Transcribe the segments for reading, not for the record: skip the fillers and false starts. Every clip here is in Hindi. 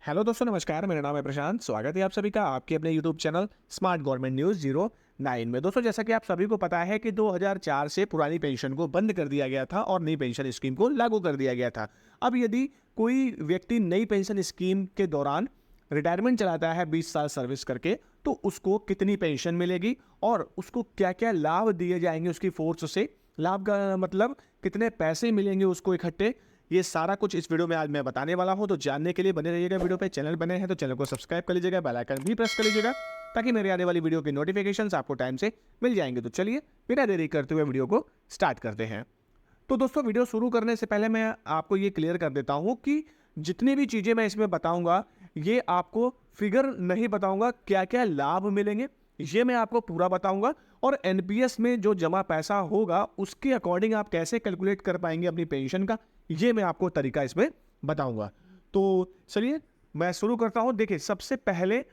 हेलो दोस्तों, नमस्कार। मेरा नाम है प्रशांत। स्वागत है आप सभी का आपके अपने YouTube channel smart government news 09 में। दोस्तों, जैसा कि आप सभी को पता है कि 2004 से पुरानी पेंशन को बंद कर दिया गया था और नई पेंशन स्कीम को लागू कर दिया गया था। अब यदि कोई व्यक्ति नई पेंशन स्कीम के दौरान रिटायरमेंट चलाता है 20 साल सर्विस करके, तो उसको कितनी पेंशन मिलेगी और उसको क्या क्या लाभ दिए जाएंगे उसकी फोर्स से, लाभ का मतलब कितने पैसे मिलेंगे उसको इकट्ठे, ये सारा कुछ इस वीडियो में आज मैं बताने वाला हूं। तो जानने के लिए बने रहिएगा वीडियो पे। चैनल बने हैं तो चैनल को सब्सक्राइब कर लीजिएगा, बेल आइकन भी प्रेस कर लीजिएगा ताकि मेरे आने वाली वीडियो की नोटिफिकेशंस आपको टाइम से मिल जाएंगे। तो चलिए बिना देरी करते हुए वीडियो को स्टार्ट करते हैं। तो दोस्तों, वीडियो शुरू करने से पहले मैं आपको ये क्लियर कर देता हूँ कि जितनी भी चीज़ें मैं इसमें बताऊँगा, ये आपको फिगर नहीं बताऊँगा क्या क्या लाभ मिलेंगे, ये मैं आपको पूरा बताऊँगा। और एनपीएस में जो जमा पैसा होगा उसके अकॉर्डिंग आप कैसे कैलकुलेट कर पाएंगे अपनी पेंशन का, ये मैं आपको तरीका इसमें बताऊंगा। तो चलिए मैं शुरू करता हूं। देखिए, सबसे पहले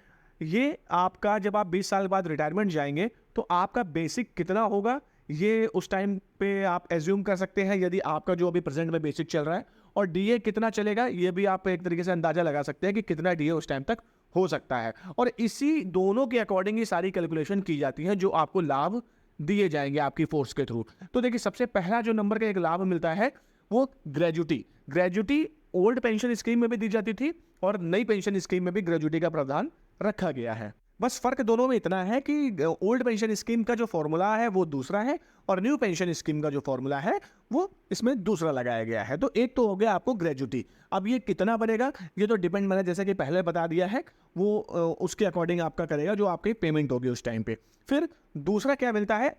ये आपका जब आप 20 साल बाद रिटायरमेंट जाएंगे तो आपका बेसिक कितना होगा, ये उस टाइम पे आप एज्यूम कर सकते हैं, यदि आपका जो अभी प्रेजेंट में बेसिक चल रहा है। और डीए कितना चलेगा, ये भी आप एक तरीके से अंदाजा लगा सकते हैं कि कितना डीए उस टाइम तक हो सकता है। और इसी दोनों के अकॉर्डिंग ही सारी कैलकुलेशन की जाती है जो आपको लाभ दिए जाएंगे आपकी फोर्स के थ्रू। तो देखिए, सबसे पहला जो नंबर का एक लाभ मिलता है वो ग्रेजुटी ओल्ड पेंशन स्कीम में भी दी जाती थी और नई पेंशन स्कीम में भी ग्रेजुटी का प्रावधान रखा गया है। बस फर्क दोनों में इतना है कि ओल्ड पेंशन स्कीम का जो फॉर्मूला है वो दूसरा है और न्यू पेंशन स्कीम का जो फॉर्मूला है वो इसमें दूसरा लगाया गया है। तो एक तो हो गया आपको ग्रेजुटी। अब ये कितना बनेगा ये तो डिपेंड, मैंने जैसे कि पहले बता दिया है, वो उसके अकॉर्डिंग आपका करेगा जो आपकी पेमेंट होगी उस टाइम पे। फिर दूसरा क्या मिलता है,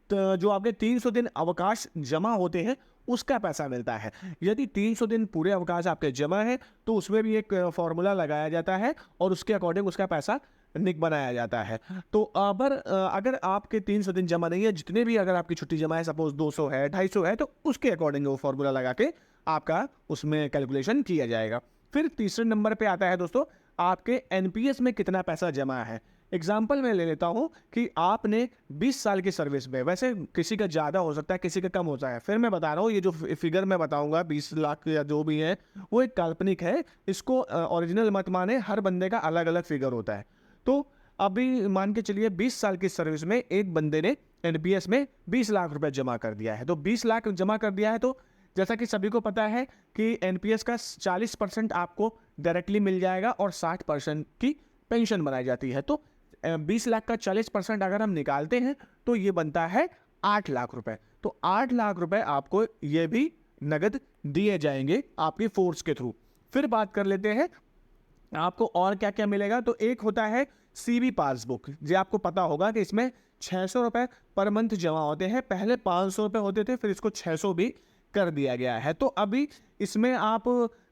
तो जो आपके 300 दिन अवकाश जमा होते हैं उसका पैसा मिलता है। यदि 300 दिन पूरे अवकाश आपके जमा है तो उसमें भी एक फॉर्मूला लगाया जाता है और उसके अकॉर्डिंग उसका पैसा निक बनाया जाता है। तो अगर आपके 300 दिन जमा नहीं है, जितने भी अगर आपकी छुट्टी जमा है, सपोज 200 है, 250 है, तो उसके अकॉर्डिंग वो फॉर्मूला लगा के आपका उसमें कैलकुलेशन किया जाएगा। फिर तीसरे नंबर पे आता है दोस्तों आपके एनपीएस में कितना पैसा जमा है। एग्जाम्पल मैं ले लेता हूं कि आपने 20 साल की सर्विस में, वैसे किसी का ज़्यादा हो सकता है किसी का कम होता है, फिर मैं बता रहा हूँ ये जो फिगर मैं बताऊंगा 20 लाख या जो भी है वो एक काल्पनिक है, इसको ओरिजिनल मत माने, हर बंदे का अलग अलग फिगर होता है। तो अभी मान के चलिए 20 साल की सर्विस में एक बंदे ने एनपीएस में 20 लाख रुपए जमा कर दिया है। तो 20 लाख जमा कर दिया है तो जैसा कि सभी को पता है कि एनपीएस का 40% आपको डायरेक्टली मिल जाएगा और 60% की पेंशन बनाई जाती है। तो 20 लाख का 40% अगर हम निकालते हैं तो ये बनता है 8 लाख रुपए। तो 8 लाख रुपए आपको ये भी नगद दिए जाएंगे आपकी फोर्स के थ्रू। फिर बात कर लेते हैं आपको और क्या क्या मिलेगा। तो एक होता है सीबी पासबुक, जो आपको पता होगा कि इसमें 600 रुपए पर मंथ जमा होते हैं। पहले 500 रुपए होते थे, फिर इसको 600 भी कर दिया गया है। तो अभी इसमें आप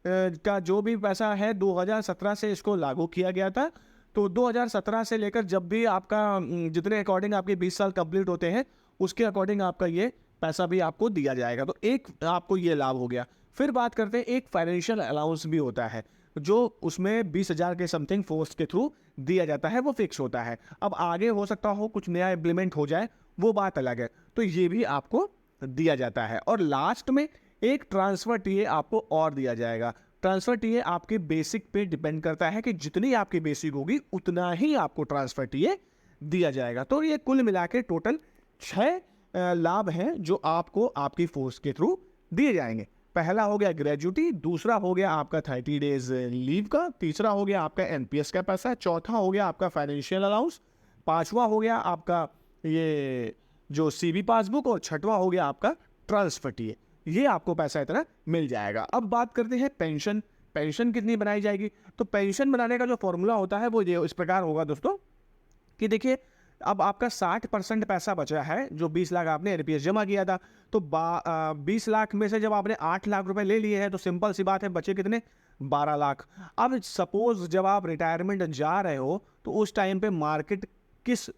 का जो भी पैसा है 2017 से इसको लागू किया गया था। तो 2017 से लेकर जब भी आपका जितने अकॉर्डिंग आपके 20 साल कंप्लीट होते हैं उसके अकॉर्डिंग आपका ये पैसा भी आपको दिया जाएगा। तो एक आपको ये लाभ हो गया। फिर बात करते हैं, एक फाइनेंशियल अलाउंस भी होता है जो उसमें 20,000 के समथिंग फोर्स के थ्रू दिया जाता है, वो फिक्स होता है। अब आगे हो सकता हो कुछ नया इम्प्लीमेंट हो जाए, वो बात अलग है। तो ये भी आपको दिया जाता है। और लास्ट में एक ट्रांसफर टीए आपको और दिया जाएगा। ट्रांसफर टीए आपके बेसिक पे डिपेंड करता है कि जितनी आपकी बेसिक होगी उतना ही आपको ट्रांसफर टीए दिया जाएगा। तो ये कुल मिला के टोटल 6 लाभ हैं जो आपको आपकी फोर्स के थ्रू दिए जाएंगे। पहला हो गया ग्रेजुटी, दूसरा हो गया आपका 30 डेज लीव का, तीसरा हो गया आपका एनपीएस का पैसा, चौथा हो गया आपका फाइनेंशियल अलाउंस, पांचवा हो गया आपका ये जो सीबी पासबुक, और छठवां हो गया आपका ट्रांसफर टीए। ये आपको पैसा इतना मिल जाएगा। अब बात करते हैं पेंशन। पेंशन कितनी बनाई जाएगी। तो पेंशन बनाने का जो फॉर्मूला होता है वो ये इस प्रकार होगा दोस्तों कि देखिए, अब आपका 60% पैसा बचा है जो 20 लाख आपने एनपीएस जमा किया था। तो 20 लाख में से जब आपने 8 लाख रुपए ले लिए हैं तो सिंपल सी बात है बचे कितने, 12 लाख। अब सपोज जब आप रिटायरमेंट जा रहे हो तो उस टाइम पे मार्केट किस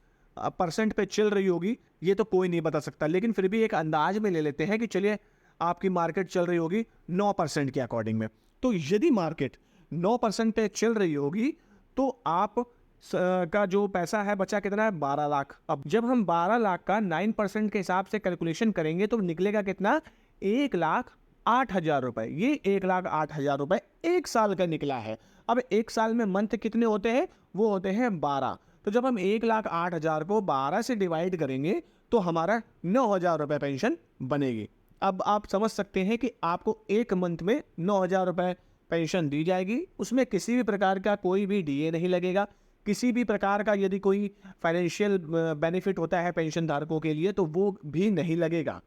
परसेंट पे चल रही होगी ये तो कोई नहीं बता सकता, लेकिन फिर भी एक अंदाज में ले लेते हैं कि चलिए आपकी मार्केट चल रही होगी 9% के अकॉर्डिंग में। तो यदि मार्केट 9% पे चल रही होगी तो आप का जो पैसा है बचा कितना है, 12 लाख। अब जब हम 12 लाख का 9% के हिसाब से कैलकुलेशन करेंगे तो निकलेगा कितना, 1,08,000 रुपए। ये 1,08,000 रुपए 1 साल का निकला है। अब 1 साल में मंथ कितने होते हैं? वो होते हैं 12। तो जब हम 1,08,000 को 12 से डिवाइड करेंगे तो हमारा 9,000 रुपये पेंशन बनेगी। अब आप समझ सकते हैं कि आपको 1 मंथ में 9,000 रुपये पेंशन दी जाएगी। उसमें किसी भी प्रकार का कोई भी डीए नहीं लगेगा। किसी भी प्रकार का यदि कोई फाइनेंशियल बेनिफिट होता है पेंशन धारकों के लिए तो वो भी नहीं लगेगा।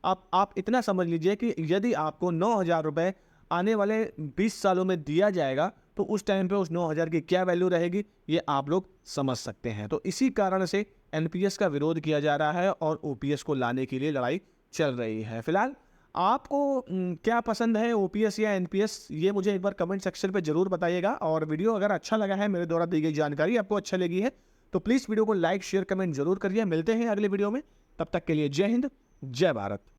अब आप इतना समझ लीजिए कि यदि आपको 9,000 रुपये आने वाले 20 सालों में दिया जाएगा तो उस टाइम पे उस 9,000 की क्या वैल्यू रहेगी, ये आप लोग समझ सकते हैं। तो इसी कारण से एनपीएस का विरोध किया जा रहा है और ओपीएस को लाने के लिए लड़ाई चल रही है। फिलहाल आपको क्या पसंद है, ओपीएस या एनपीएस, ये मुझे एक बार कमेंट सेक्शन पे ज़रूर बताइएगा। और वीडियो अगर अच्छा लगा है, मेरे द्वारा दी गई जानकारी आपको अच्छा लगी है, तो प्लीज़ वीडियो को लाइक शेयर कमेंट जरूर करिए। मिलते हैं अगले वीडियो में, तब तक के लिए जय हिंद, जय भारत।